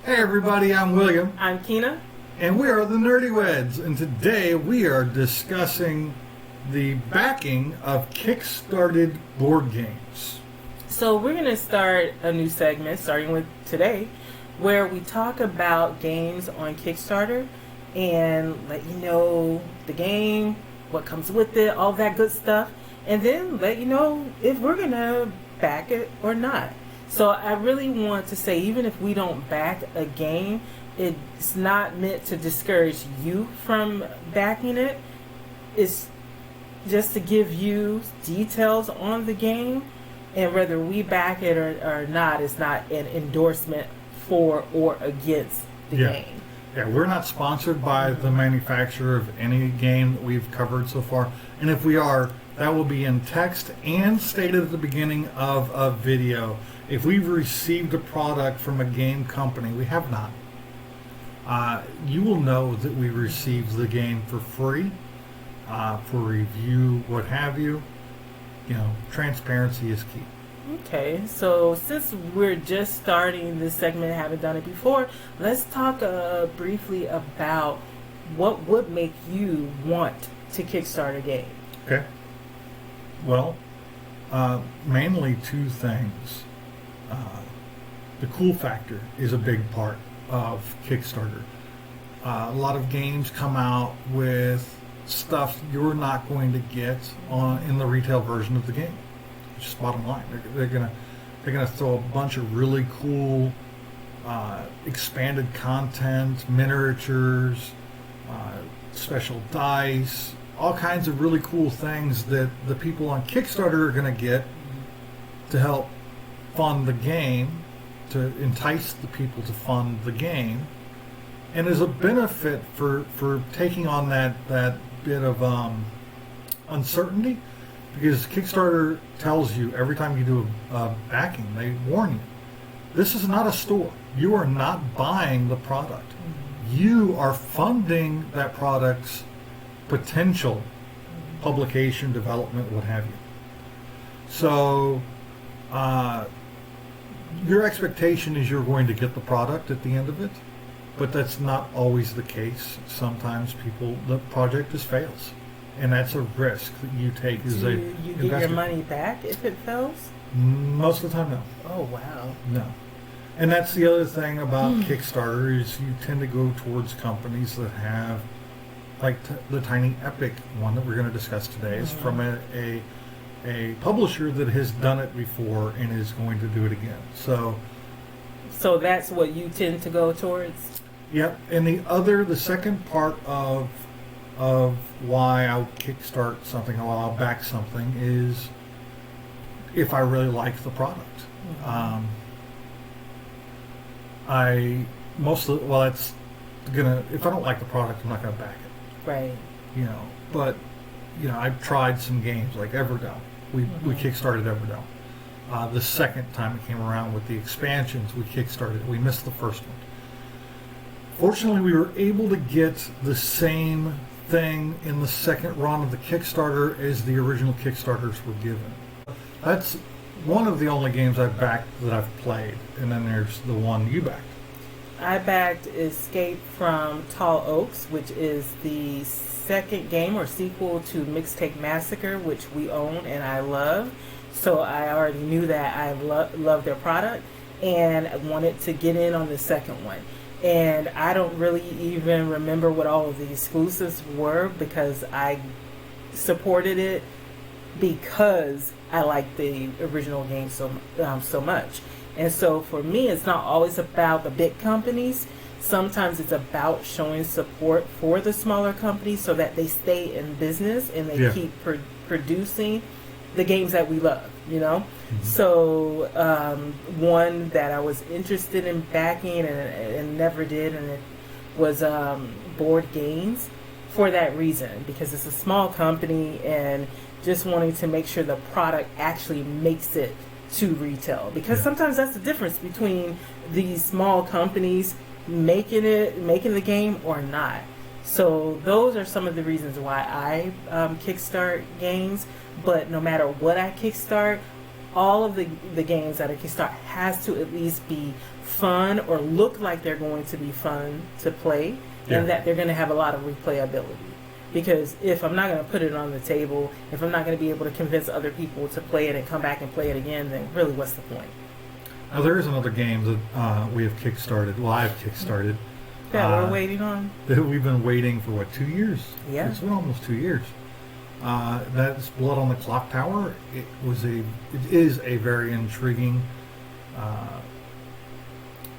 Hey everybody, I'm William. I'm Keena. And we are the Nerdy Weds. And today we are discussing the backing of Kickstarted board games. So we're going to start a new segment, starting with today, where we talk about games on Kickstarter and let you know the game, what comes with it, all that good stuff, and then let you know if we're going to back it or not. So I really want to say, even if we don't back a game, it's not meant to discourage you from backing it. It's just to give you details on the game, and whether we back it or not, it's not an endorsement for or against the game. Yeah, we're not sponsored by the manufacturer of any game that we've covered so far. And if we are, that will be in text and stated at the beginning of a video. If we've received a product from a game company, we have not. You will know that we received the game for free, for review, what have you. You know, transparency is key. Okay, so since we're just starting this segment, haven't done it before, let's talk briefly about what would make you want to kickstart a game. Okay. Well, mainly two things. The cool factor is a big part of Kickstarter. A lot of games come out with stuff you're not going to get in the retail version of the game. Just bottom line, they're gonna throw a bunch of really cool expanded content, miniatures, special dice, all kinds of really cool things that the people on Kickstarter are going to get to help fund the game, to entice the people to fund the game, and as a benefit for taking on that bit of uncertainty, because Kickstarter tells you every time you do a backing, they warn you, this is not a store. You are not buying the product. You are funding that product's potential publication, development, what have you. So your expectation is you're going to get the product at the end of it, but that's not always the case. Sometimes the project just fails, and that's a risk that you take as a investor. You get your money back if it fails? Most of the time, no. Oh, wow. No. And that's the other thing about Kickstarter is you tend to go towards companies that have, like the Tiny Epic one that we're going to discuss today is from a publisher that has done it before and is going to do it again. So that's what you tend to go towards? Yep. And the second part of why I'll kickstart something, or I'll back something, is if I really like the product. If I don't like the product, I'm not gonna back it. Right. But I've tried some games like Everdell. We kickstarted Everdell. The second time it came around with the expansions, we kickstarted. We missed the first one. Fortunately, we were able to get the same thing in the second run of the Kickstarter as the original Kickstarters were given. That's one of the only games I've backed that I've played, and then there's the one you backed. I backed Escape from Tall Oaks, which is the second game or sequel to Mixtape Massacre, which we own and I love. So I already knew that I loved their product and I wanted to get in on the second one. And I don't really even remember what all of the exclusives were because I supported it because I liked the original game so much. And so for me, it's not always about the big companies. Sometimes it's about showing support for the smaller companies so that they stay in business and they keep producing the games that we love, So one that I was interested in backing and never did, and it was Board Games for that reason, because it's a small company and just wanting to make sure the product actually makes it to retail, because sometimes that's the difference between these small companies making the game or not. So those are some of the reasons why I kickstart games. But no matter what I kickstart, all of the games that are Kickstarter has to at least be fun or look like they're going to be fun to play, and that they're going to have a lot of replayability. Because if I'm not going to put it on the table, if I'm not going to be able to convince other people to play it and come back and play it again, then really what's the point? Now, there is another game that we have kickstarted. Well, I've kickstarted. That we're waiting on? That we've been waiting for, 2 years? Yeah. It's been almost 2 years. That's Blood on the Clock Tower. It is a very intriguing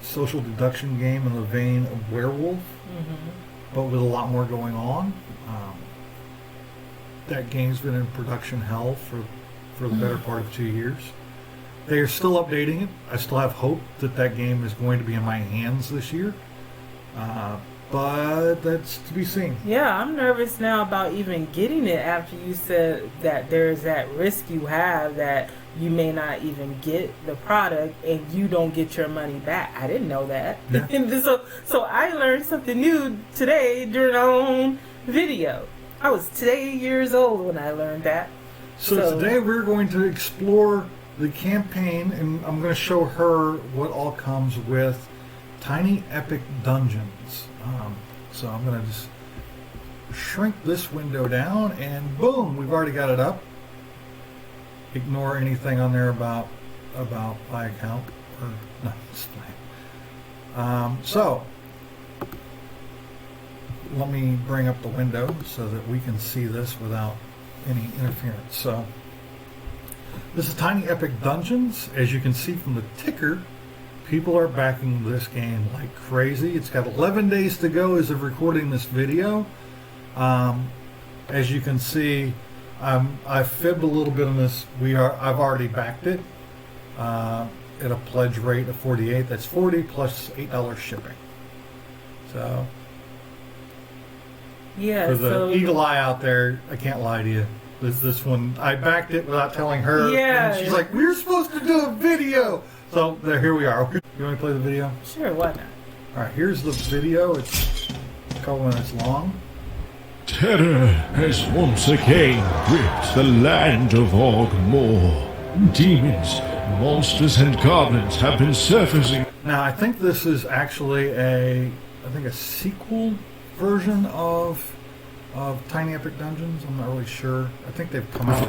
social deduction game in the vein of Werewolf, but with a lot more going on. That game's been in production hell for the better part of 2 years. They are still updating it. I still have hope that game is going to be in my hands this year. But that's to be seen. Yeah, I'm nervous now about even getting it after you said that there's that risk you have that you may not even get the product and you don't get your money back. I didn't know that. Yeah. And so I learned something new today during our own video. I was today years old when I learned that. So today we're going to explore the campaign, and I'm going to show her what all comes with Tiny Epic Dungeons. So I'm going to just shrink this window down, and boom, we've already got it up. Ignore anything on there about my account. Or no, it's fine. So let me bring up the window so that we can see this without any interference. So this is Tiny Epic Dungeons. As you can see from the ticker, people are backing this game like crazy. It's got 11 days to go as of recording this video. As you can see, I fibbed a little bit on this. I've already backed it at a pledge rate of 48. That's 40 plus $8 shipping. So yeah, for the eagle eye out there, I can't lie to you. This one, I backed it without telling her. Yeah. And she's like, "We're supposed to do a video." So here we are. You want to play the video? Sure, why not? All right, here's the video. It's a couple minutes long. Terror has once again gripped the land of Ogmore. Demons, monsters, and goblins have been surfacing. Now, I think this is actually a sequel version of Tiny Epic Dungeons. I'm not really sure. I think they've come out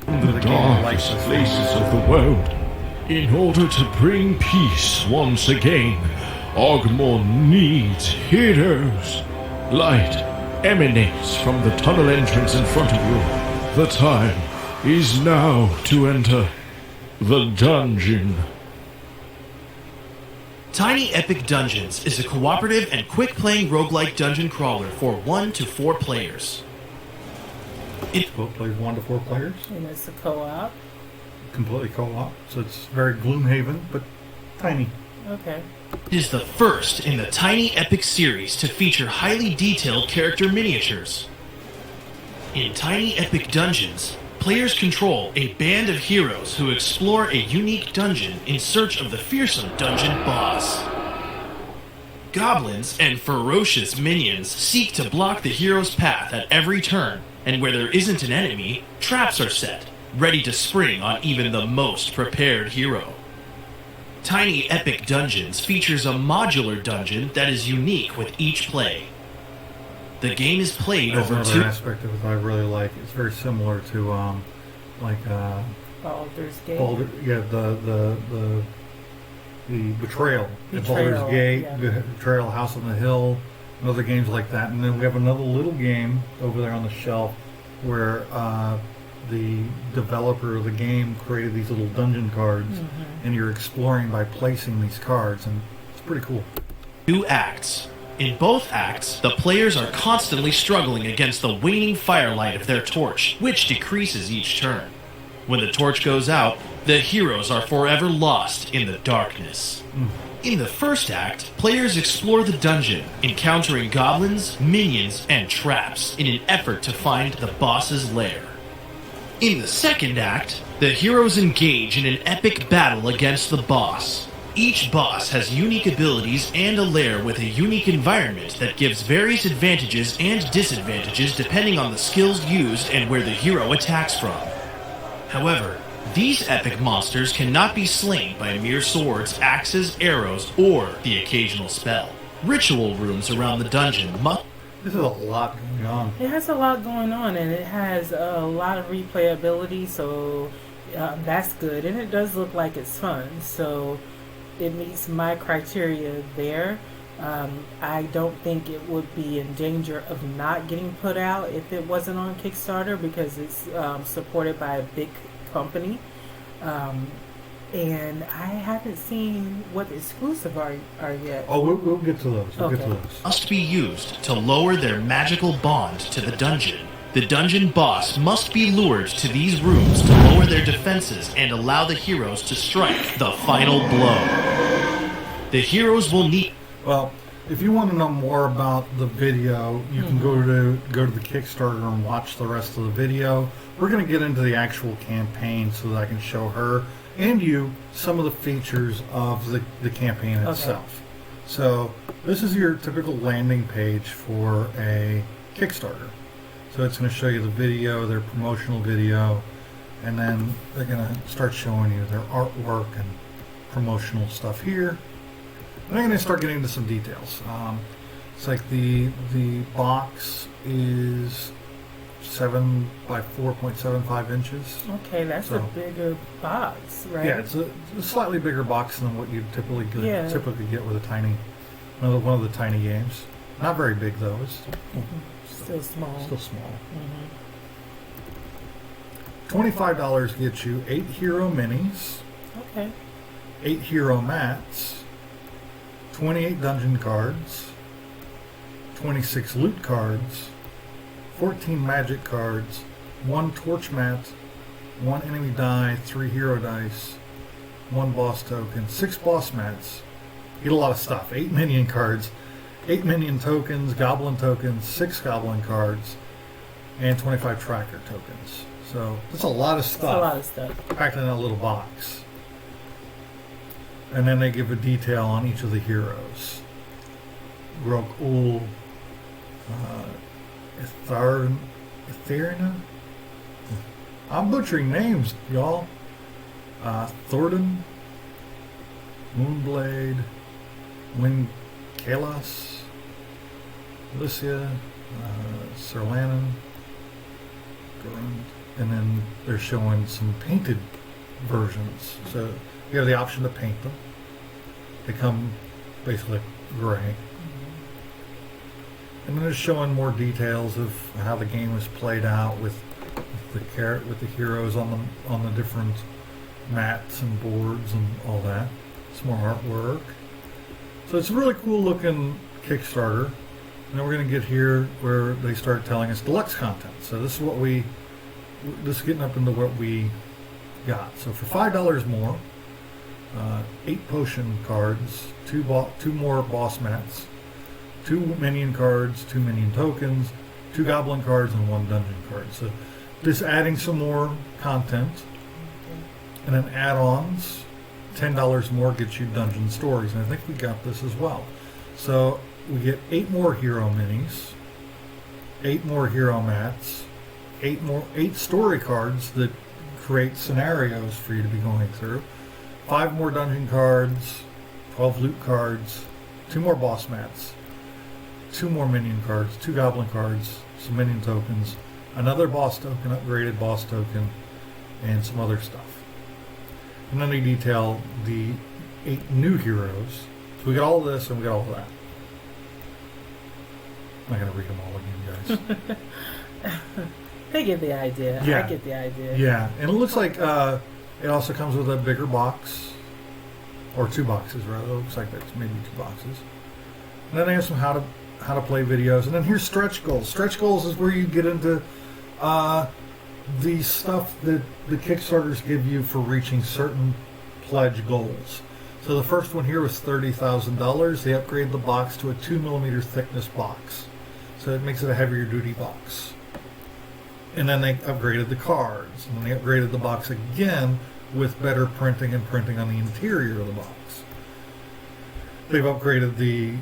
In the darkest places of the world. In order to bring peace once again, Ogmore needs heroes. Light emanates from the tunnel entrance in front of you. The time is now to enter the dungeon. Tiny Epic Dungeons is a cooperative and quick-playing roguelike dungeon crawler for 1 to 4 players. It plays 1 to 4 players. And it's a co-op. Completely co-op, so it's very Gloomhaven, but tiny. Okay. It is the first in the Tiny Epic series to feature highly detailed character miniatures. In Tiny Epic Dungeons, players control a band of heroes who explore a unique dungeon in search of the fearsome dungeon boss. Goblins and ferocious minions seek to block the hero's path at every turn, and where there isn't an enemy, traps are set, ready to spring on even the most prepared hero. Tiny Epic Dungeons features a modular dungeon that is unique with each play. The game is played That's over another aspect of it that I really like. It's very similar to Baldur's Gate. The Betrayal. Betrayal, Baldur's Gate, yeah. Betrayal, House on the Hill, and other games like that. And then we have another little game over there on the shelf where the developer of the game created these little dungeon cards, and you're exploring by placing these cards, and it's pretty cool. 2 acts. In both acts, the players are constantly struggling against the waning firelight of their torch, which decreases each turn. When the torch goes out, the heroes are forever lost in the darkness. In the first act, players explore the dungeon, encountering goblins, minions, and traps in an effort to find the boss's lair. In the second act, the heroes engage in an epic battle against the boss. Each boss has unique abilities and a lair with a unique environment that gives various advantages and disadvantages depending on the skills used and where the hero attacks from. However, These epic monsters cannot be slain by mere swords, axes, arrows, or the occasional spell. Ritual rooms around the dungeon must... This is a lot going on. It has a lot going on, and it has a lot of replayability, so that's good. And it does look like it's fun, so it meets my criteria there. I don't think it would be in danger of not getting put out if it wasn't on Kickstarter, because it's supported by a big company. And I haven't seen what the exclusive are yet. Oh, we'll get to those. We'll get to Okay. those. must be used to lower their magical bond to the dungeon. The dungeon boss must be lured to these rooms to lower their defenses and allow the heroes to strike the final blow. The heroes will need... Well, if you want to know more about the video, you can go to the Kickstarter and watch the rest of the video. We're going to get into the actual campaign so that I can show her and you some of the features of the campaign itself. So this is your typical landing page for a Kickstarter. So it's going to show you the video, their promotional video, and then they're going to start showing you their artwork and promotional stuff here. And I'm going to start getting into some details. It's like the box is 7 by 4.75 inches. Okay, that's a So- bigger box, right? Yeah, it's a slightly bigger box than what you typically get with a tiny one of the tiny games. Not very big though. It's Still small. still small. Mhm. $25 gets you 8 hero minis, Okay. 8 hero mats, 28 dungeon cards, 26 loot cards, 14 magic cards, 1 torch mat, 1 enemy die, 3 hero dice, 1 boss token, 6 boss mats. You get a lot of stuff. 8 minion cards, 8 minion tokens, goblin tokens, 6 goblin cards, and 25 tracker tokens. So that's a lot of That's stuff a lot of stuff. packed in a little box. And then they give a detail on each of the heroes. Grok-Ul, Itharina? I'm butchering names, y'all. Thornton, Moonblade, Kalas, Alicia, Serlanin, and then they're showing some painted versions. So you have the option to paint them. They come basically gray. And then it's showing more details of how the game is played out with the heroes on the different mats and boards and all that. Some more artwork. So it's a really cool looking Kickstarter. And then we're going to get here where they start telling us deluxe content. So this is getting up into what we got. So for $5 more, 8 potion cards, 2 more boss mats, 2 minion cards, 2 minion tokens, 2 goblin cards, and 1 dungeon card. So just adding some more content. And then add-ons, $10 more gets you dungeon stories. And I think we got this as well. So we get 8 more hero minis, 8 more hero mats, 8 story cards that create scenarios for you to be going through, 5 more dungeon cards, 12 loot cards, 2 more boss mats, 2 more minion cards, 2 goblin cards, some minion tokens, another boss token, upgraded boss token, and some other stuff. And then they detail the 8 new heroes. So we got all this and we got all that. I'm not going to read them all again, guys. They get the idea. Yeah. I get the idea. Yeah, and it looks like it also comes with a bigger box, or 2 boxes rather. It looks like that's maybe 2 boxes. And then they have some how to play videos, and then here's stretch goals. Stretch goals is where you get into the stuff that the Kickstarters give you for reaching certain pledge goals. So the first one here was $30,000. They upgraded the box to a 2mm thickness box, so it makes it a heavier duty box. And then they upgraded the cards, and then they upgraded the box again with better printing and printing on the interior of the box. They've upgraded the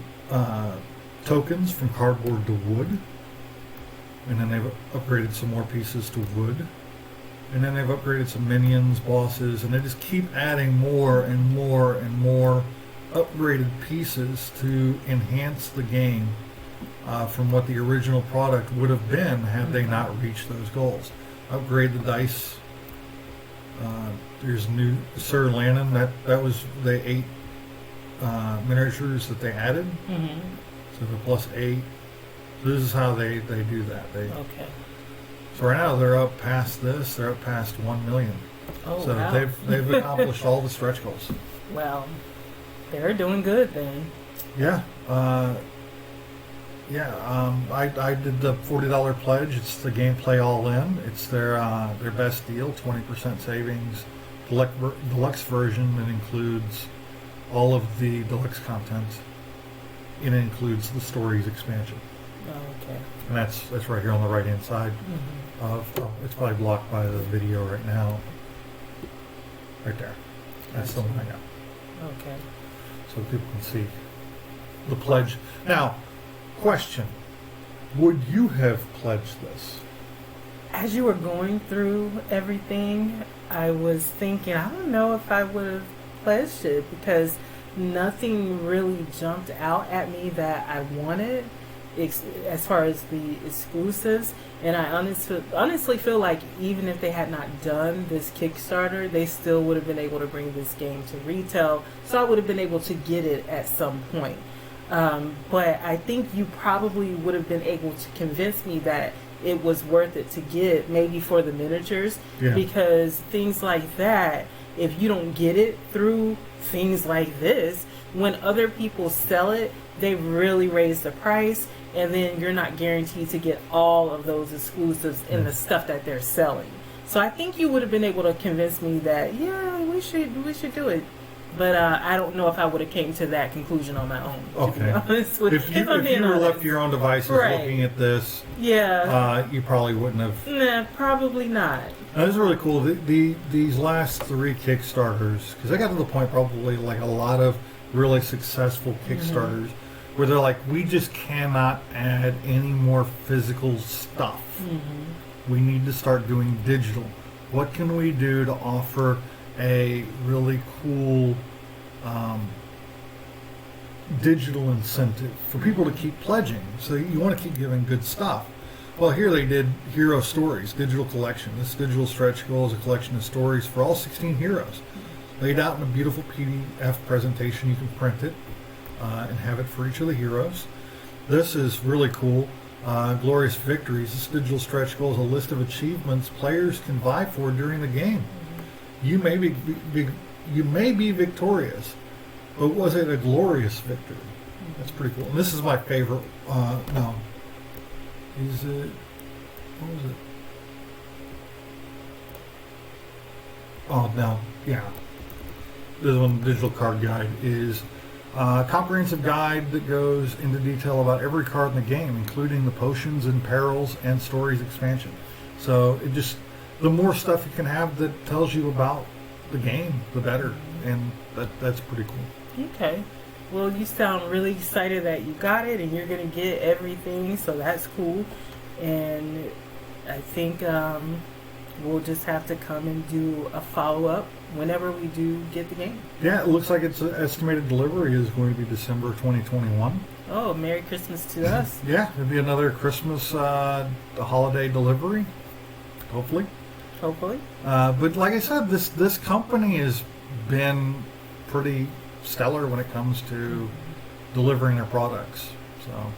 tokens from cardboard to wood, and then they've upgraded some more pieces to wood. and then they've upgraded some minions, bosses, and they just keep adding more and more and more upgraded pieces to enhance the game from what the original product would have been had they not reached those goals. Upgrade the dice. There's new Sir Lannon. That was the 8 miniatures that they added. Mm-hmm. So the +8. This is how they do that. Okay. So right now they're up past this. They're up past 1 million. Oh, So wow. they've accomplished all the stretch goals. Well, they're doing good then. Yeah. I did the $40 pledge. It's the gameplay all in. It's their best deal, 20% savings, deluxe version that includes all of the deluxe content. It includes the stories expansion, Oh, okay. and that's right here on the right hand side of. It's probably blocked by the video right now. Right there. That's the one I got, Okay. so people can see the pledge. Now, question: would you have pledged this? As you were going through everything, I was thinking, I don't know if I would have pledged it because nothing really jumped out at me that I wanted as far as the exclusives. And I honestly feel like even if they had not done this Kickstarter, they still would have been able to bring this game to retail. So I would have been able to get it at some point. But I think you probably would have been able to convince me that it was worth it to get, maybe for the miniatures, because things like that, if you don't get it through things like this, when other people sell it, they really raise the price, and then you're not guaranteed to get all of those exclusives in the stuff that they're selling. So I think you would have been able to convince me that, yeah, we should do it. But I don't know if I would have came to that conclusion on my own. To be honest with If you were left to your own devices looking at this, you probably wouldn't have. Nah, probably not. Now, this is really cool. These last 3 Kickstarters, because I got to the point probably like a lot of really successful Kickstarters, where they're like, we just cannot add any more physical stuff. We need to start doing digital. What can we do to offer a really cool digital incentive for people to keep pledging? So you want to keep giving good stuff. Well, here they did Hero Stories, digital collection. This digital stretch goal is a collection of stories for all 16 heroes, laid out in a beautiful PDF presentation. You can print it and have it for each of the heroes. This is really cool. Glorious Victories. This digital stretch goal is a list of achievements players can vie for during the game. You may be victorious, but was it a glorious victory? That's pretty cool. And this is my favorite. No, is it? What was it? Oh no, yeah. This one, digital card guide, is a comprehensive guide that goes into detail about every card in the game, including the potions and perils and stories expansion. So it just, the more stuff you can have that tells you about the game, the better, and that's pretty cool. Okay. Well, you sound really excited that you got it and you're going to get everything, so that's cool. And I think we'll just have to come and do a follow-up whenever we do get the game. Yeah, it looks like its estimated delivery is going to be December 2021. Oh, Merry Christmas to us. Yeah, it'll be another Christmas holiday delivery, hopefully. Hopefully. But like I said, this company has been pretty stellar when it comes to delivering their products. So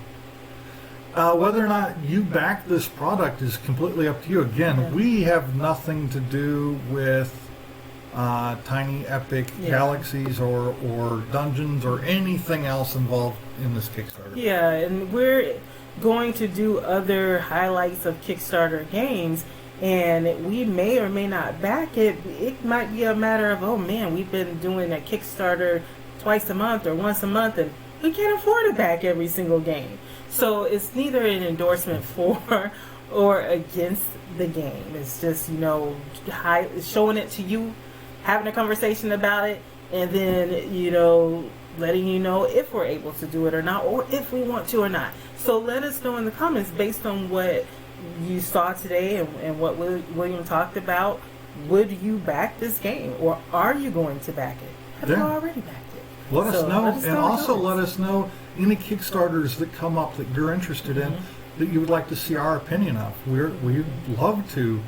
whether or not you back this product is completely up to you. Again, we have nothing to do with Tiny Epic Galaxies or Dungeons or anything else involved in this Kickstarter. Yeah, and we're going to do other highlights of Kickstarter games, and we may or may not back it. It might be a matter of, oh man, we've been doing a Kickstarter twice a month or once a month, and we can't afford to back every single game. So it's neither an endorsement for or against the game. It's just, showing it to you, having a conversation about it, and then, letting you know if we're able to do it or not, or if we want to or not. So let us know in the comments based on what you saw today and what William talked about, would you back this game, or are you going to back it? Have you already backed it? Let us know, let us and know also yours. let us know any Kickstarters that come up that you're interested in that you would like to see our opinion of. We'd love to,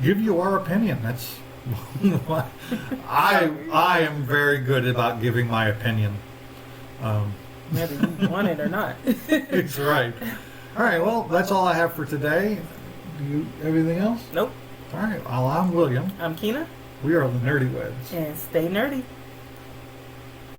give you our opinion. That's I am very good about giving my opinion. Whether you want it or not. That's right. All right. Well, that's all I have for today. Do you have anything else? Nope. All right. Well, I'm William. I'm Keena. We are the Nerdy Weds. And stay nerdy.